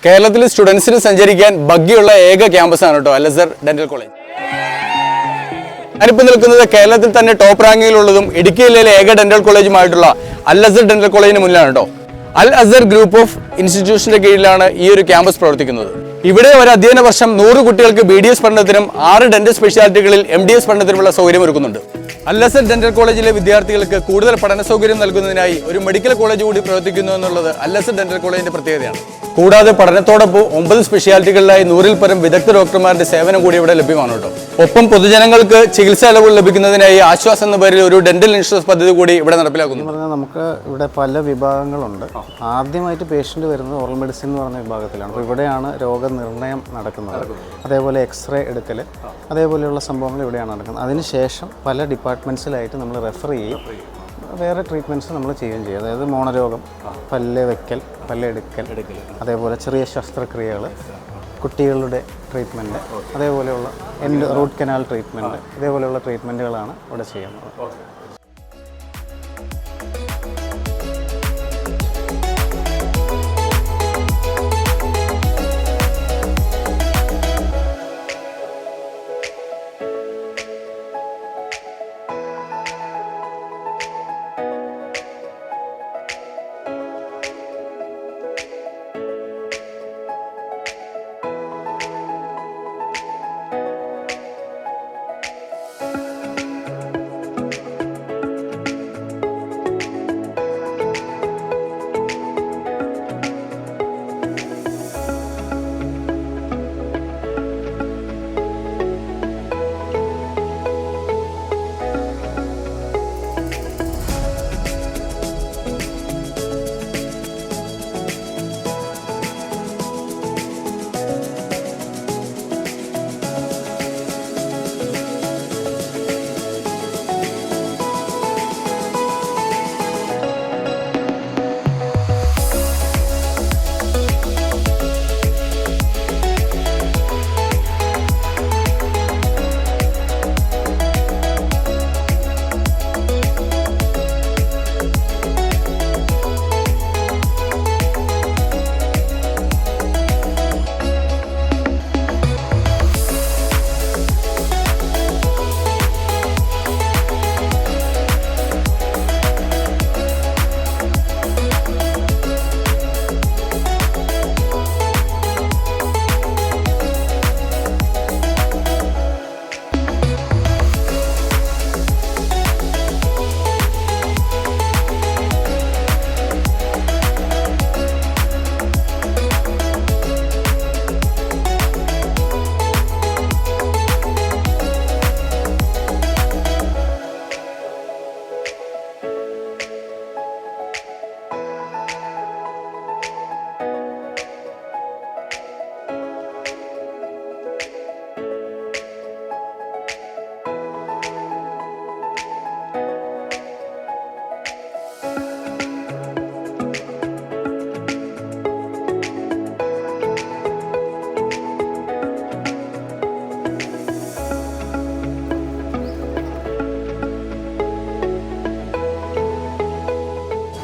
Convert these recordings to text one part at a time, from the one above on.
കേരളത്തിൽ സ്റ്റുഡൻസിന് സഞ്ചരിക്കാൻ ഭംഗിയുള്ള ഏക ക്യാമ്പസാണ് കേട്ടോ അൽ-അസ്ഹർ ഡെന്റൽ കോളേജ്. ഞാനിപ്പോൾ നിൽക്കുന്നത് കേരളത്തിൽ തന്നെ ടോപ്പ് റാങ്കിങ്ങിലുള്ളതും ഇടുക്കി ജില്ലയിലെ ഏക ഡെന്റൽ കോളേജുമായിട്ടുള്ള അൽ-അസ്ഹർ ഡെന്റൽ കോളേജിന് മുന്നിലാണ് കേട്ടോ. അൽ-അസ്ഹർ ഗ്രൂപ്പ് ഓഫ് ഇൻസ്റ്റിറ്റ്യൂഷന്റെ കീഴിലാണ് ഈ ഒരു ക്യാമ്പസ് പ്രവർത്തിക്കുന്നത്. ഇവിടെ ഒരു അധ്യയന വർഷം 100 കുട്ടികൾക്ക് BDS പഠനത്തിനും 6 ഡെന്റൽ സ്പെഷ്യാലിറ്റികളിൽ MDS പഠനത്തിനുമുള്ള സൗകര്യം ഒരുക്കുന്നുണ്ട്. അൽ-അസ്ഹർ ഡെന്റൽ കോളേജിലെ വിദ്യാർത്ഥികൾക്ക് കൂടുതൽ പഠന സൗകര്യം നൽകുന്നതിനായി ഒരു മെഡിക്കൽ കോളേജ് കൂടി പ്രവർത്തിക്കുന്നു എന്നുള്ളത് അൽ-അസ്ഹർ ഡെന്റൽ കോളേജിന്റെ പ്രത്യേകതയാണ്. കൂടാതെ പഠനത്തോടൊപ്പം 9 സ്പെഷ്യാലിറ്റികളിലായി 100-ൽ പരം വിദഗ്ധ ഡോക്ടർമാരുടെ സേവനം കൂടി ഇവിടെ ലഭ്യമാണ് കേട്ടോ. ഒപ്പം പൊതുജനങ്ങൾക്ക് ചികിത്സാ ഇളവുകൾ ലഭിക്കുന്നതിനായി ആശ്വാസം എന്ന പേരിൽ ഒരു ഡെന്റൽ ഇൻഷുറൻസ് പദ്ധതി കൂടി ഇവിടെ നടപ്പിലാക്കുന്നു. നമുക്ക് ഇവിടെ പല വിഭാഗങ്ങളുണ്ട്. ആദ്യമായിട്ട് പേഷ്യൻ്റ് വരുന്നത് ഓറൽ മെഡിസിൻ എന്ന് പറഞ്ഞ വിഭാഗത്തിലാണ്. അപ്പോൾ ഇവിടെയാണ് രോഗനിർണയം നടക്കുന്നത്. അതേപോലെ എക്സ്റേ എടുക്കൽ, അതേപോലെയുള്ള സംഭവങ്ങൾ ഇവിടെയാണ് നടക്കുന്നത്. അതിനുശേഷം പല ഡിപ്പാർട്ട്മെൻറ്റ്സിലായിട്ട് നമ്മൾ റെഫർ ചെയ്യും, വേറെ ട്രീറ്റ്മെൻറ്റ്സ് നമ്മൾ ചെയ്യുകയും ചെയ്യും. അതായത് മോണരോഗം, പല്ല് വെക്കൽ, പല്ലെടുക്കൽ, അതേപോലെ ചെറിയ ശസ്ത്രക്രിയകൾ, കുട്ടികളുടെ ട്രീറ്റ്മെൻറ്റ്, അതേപോലെയുള്ള റൂട്ട് കനാൽ ട്രീറ്റ്മെൻറ്റ്, ഇതേപോലെയുള്ള ട്രീറ്റ്മെൻറ്റുകളാണ് ഇവിടെ ചെയ്യുന്നത്.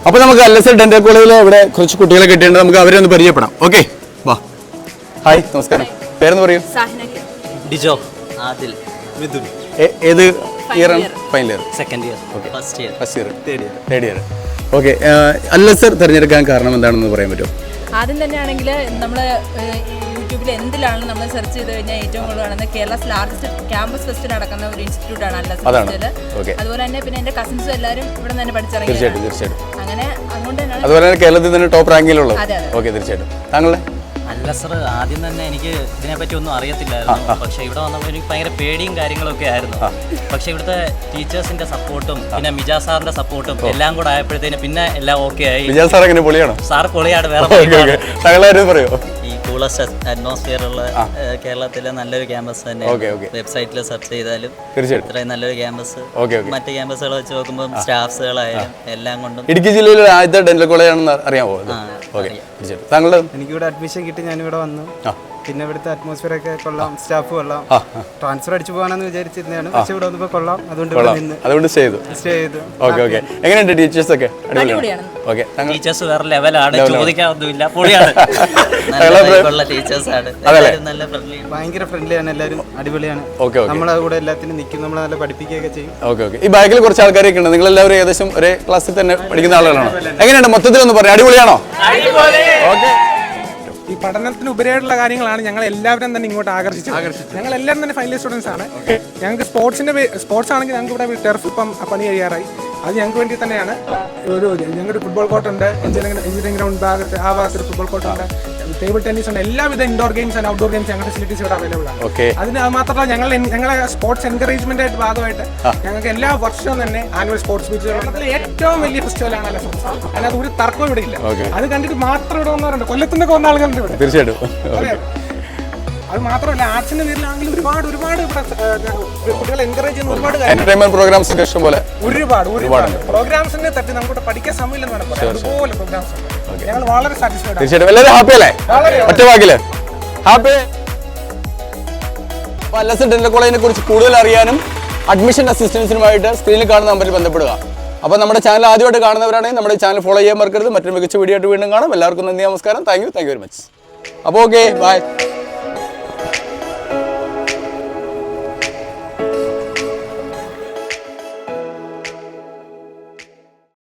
അപ്പോൾ നമുക്ക് അൽ-അസ്ഹർ ഡെന്റൽ കോളേജിൽ ഇവിടെ കുറച്ച് കുട്ടികളെ കിട്ടിയിട്ടുണ്ട്. നമുക്ക് അവരെ ഒന്ന് പരിചയപ്പെടാം. ഓക്കെ, വാ. ഹായ്, നമസ്കാരം. പേരെന്ന് പറയൂ. ഡിജോ, ആദിൽ, മിഥുൻ. ഏത് ഇയർ ആണ്? Final year, second year, first year, third year. Okay, Al-Azhar തിരഞ്ഞെടുക്കാൻ കാരണം എന്താണെന്ന് പറയാൻ പറ്റുമോ? ആദ്യം തന്നെയാണെങ്കിൽ നമ്മൾ യൂട്യൂബിൽ എന്തിലാണ് നമ്മൾ സെർച്ച് ചെയ്ത് കഴിഞ്ഞാൽ ഏറ്റവും കൂടുതൽ കാണുന്നത് കേരളസ് ലാർജസ്റ്റ് ക്യാമ്പസ് ഫെസ്റ്റ് നടക്കുന്ന ഒരു ഇൻസ്റ്റിറ്റ്യൂട്ടാണ് അൽ-അസ്ഹർ. അതുപോലെ തന്നെ പിന്നെ എൻ്റെ കസിൻസും എല്ലാവരും ഇവിടെ നിന്ന് തന്നെ പഠിച്ചിറങ്ങി. തീർച്ചയായിട്ടും. അങ്ങനെ അതുകൊണ്ട് തന്നെയാണ്. അതുപോലെ തന്നെ കേരളത്തിൽ തന്നെ ടോപ്പ് റാങ്കിലുള്ളത്. ഓക്കെ, തീർച്ചയായിട്ടും. താങ്കളെ അൽ-അസ്ഹർ ആദ്യം തന്നെ എനിക്ക് ഇതിനെപ്പറ്റി ഒന്നും അറിയത്തില്ലായിരുന്നു. പക്ഷേ ഇവിടെ വന്നപ്പോൾ എനിക്ക് ഭയങ്കര പേടിയും കാര്യങ്ങളൊക്കെ ആയിരുന്നു. പക്ഷേ ഇവിടുത്തെ ടീച്ചേഴ്സിന്റെ സപ്പോർട്ടും പിന്നെ മിജാ സാറിന്റെ സപ്പോർട്ടും എല്ലാം കൂടെ ആയപ്പോഴത്തേന് പിന്നെ എല്ലാം ഓക്കെ ആയി. മിജാ സാർ എങ്ങനെ പൊളിയാണോ? സാർ പൊളിയാണ്. വേറെ പറയോ? ഈ കൂളസ്റ്റ് അറ്റ്മോസ്ഫിയർ ഉള്ള കേരളത്തിലെ നല്ലൊരു ക്യാമ്പസ് തന്നെ. വെബ്സൈറ്റിൽ സെർച്ച് ചെയ്താലും ഇത്രയും നല്ലൊരു ക്യാമ്പസ് മറ്റു ക്യാമ്പസുകൾ വെച്ച് നോക്കുമ്പോൾ സ്റ്റാഫ്സുകളായാലും എല്ലാം കൊണ്ടും ഇടുക്കി ജില്ലയിലെ ആദ്യത്തെ ഡെന്റൽ കോളേജ് ആണെന്ന് അറിയാമോ? എനിക്കിവിടെ അഡ്മിഷൻ കിട്ടി, ഞാനിവിടെ വന്നു. പിന്നെ ഇവിടുത്തെ അറ്റ്മോസ്ഫിയർ ഒക്കെ കൊള്ളാം, സ്റ്റാഫ് കൊള്ളാം. ട്രാൻസ്ഫർ അടിച്ചു പോകാനെന്ന് വിചാരിച്ചിരുന്നതാണ്, പക്ഷെ ഇവിടെ വന്നപ്പോൾ കൊള്ളാം, അതുകൊണ്ട് ഇവിടെ നിന്ന് അതുകൊണ്ട് സ്റ്റേ ചെയ്തു. Okay okay. എങ്ങനെയുണ്ട് ടീച്ചേഴ്സ് ഒക്കെ? അടിപൊളിയാണ്. ഓക്കെ. ടീച്ചേഴ്സ് വേറെ ലെവലാണ്, ചോദിക്കാനൊന്നുമില്ല, പൊളിയാണ്. ടീച്ചേഴ്സാണ്, നല്ല ഫ്രണ്ട്ലി, ഭയങ്കര ഫ്രണ്ട്ലിയാണ്, എല്ലാവരും അടിപൊളിയാണ്. നമ്മളെ കൂടെ എല്ലാത്തിനും നിൽക്കും, നമ്മളെ നല്ല പഠിപ്പിക്കുകയൊക്കെ ചെയ്യും. Okay okay. ഈ ബാക്കിൽ കുറച്ച് ആൾക്കാരൊക്കെ ഉണ്ട്, നിങ്ങൾ എല്ലാവരും ഏകദേശം ഒരേ ക്ലാസ്സിൽ തന്നെ പഠിക്കുന്ന ആളുകളാണോ? എങ്ങനെയുണ്ട് മൊത്തത്തിലൊന്ന് പറയാം, അടിപൊളിയാണോ? ഓക്കെ. ഈ പഠനത്തിന് ഉപരിയായിട്ടുള്ള കാര്യങ്ങളാണ് ഞങ്ങൾ എല്ലാവരും തന്നെ ഇങ്ങോട്ട് ആകർഷിച്ചത്. ഞങ്ങൾ എല്ലാവരും തന്നെ ഫൈനൽ സ്റ്റുഡൻസ് ആണ്. ഞങ്ങൾക്ക് സ്പോർട്സ് ആണെങ്കിൽ ഞങ്ങൾക്ക് ഇവിടെ ടെർഫ് ഇപ്പം പണി കഴിയാറായി. അത് ഞങ്ങൾക്ക് വേണ്ടി തന്നെയാണ്. ഞങ്ങളുടെ ഫുട്ബോൾ കോർട്ടുണ്ട്, എഞ്ചിനീയറിംഗ് ഗ്രൗണ്ട് ആ ഭാഗത്ത് ഫുട്ബോൾ കോർട്ടുണ്ട്, ടേബിൾ ടെന്നീസ് ഉണ്ട്, എല്ലാവിധ indoor games and outdoor games ഞങ്ങളുടെ ഫെസിലിറ്റീസ് ഇവിടെ അവൈലബിൾ ആണ്. അതിന് മാത്രമല്ല ഞങ്ങളെ സ്പോർട്സ് എൻകറേജ്മെന്റ് ആയിട്ട് ഭാഗമായിട്ട് ഞങ്ങൾക്ക് എല്ലാ വർഷവും തന്നെ ആനുവൽ സ്പോർട്സ് മീറ്റുകൾ ഏറ്റവും വലിയ ഫെസ്റ്റിവലാണ് അല്ല സ്പോർട്സ്. അതിനകത്ത് ഒരു തർക്കവും ഇവിടെ ഇല്ല. അത് കണ്ടിട്ട് മാത്രം ഇവിടെ വന്നവരുണ്ട്, കൊല്ലത്തുനിന്നൊക്കെ വന്ന ആളുകളുണ്ട് ഇവിടെ. തീർച്ചയായിട്ടും. അത് മാത്രമല്ല ആർട്സിന്റെ പേരിലാണെങ്കിൽ ഒരുപാട് ഇവിടെ കുട്ടികളെ എൻകറേജ് ചെയ്യുന്ന ഒരുപാട് എന്റർടൈൻമെന്റ് പ്രോഗ്രാംസ് ഇഷ്ടം പോലെ ഒരുപാട് പ്രോഗ്രാംസിനെ തട്ടി നമുക്ക് പഠിക്കാൻ സമയമില്ലെന്ന് വേണം പറയാം. അതുപോലെ പ്രോഗ്രാംസ് ഉണ്ട്. ഞങ്ങൾ വളരെ സാറ്റിസ്ഫൈഡ്. തീർച്ചയായിട്ടും. എല്ലാവരും ഹാപ്പി അല്ലേ? ഒറ്റ വാക്കില് ഹാപ്പി. അല്ലസർ ഡെന്റൽ കോളേജിനെ കുറിച്ച് കൂടുതൽ അറിയാനും അഡ്മിഷൻ അസിസ്റ്റൻസിനുമായിട്ട് സ്ക്രീനിൽ കാണുന്ന നമ്പറിൽ ബന്ധപ്പെടുക. അപ്പോൾ നമ്മുടെ ചാനൽ ആദ്യമായിട്ട് കാണുന്നവരാണെങ്കിൽ നമ്മുടെ ചാനൽ ഫോളോ ചെയ്യാൻ മറക്കരുത്. മറ്റൊരു മികച്ച വീഡിയോ ആയിട്ട് വീണ്ടും കാണാം. എല്ലാവർക്കും നന്ദി, നമസ്കാരം. Thank you very much. അപ്പോൾ ഓക്കെ, ബൈ.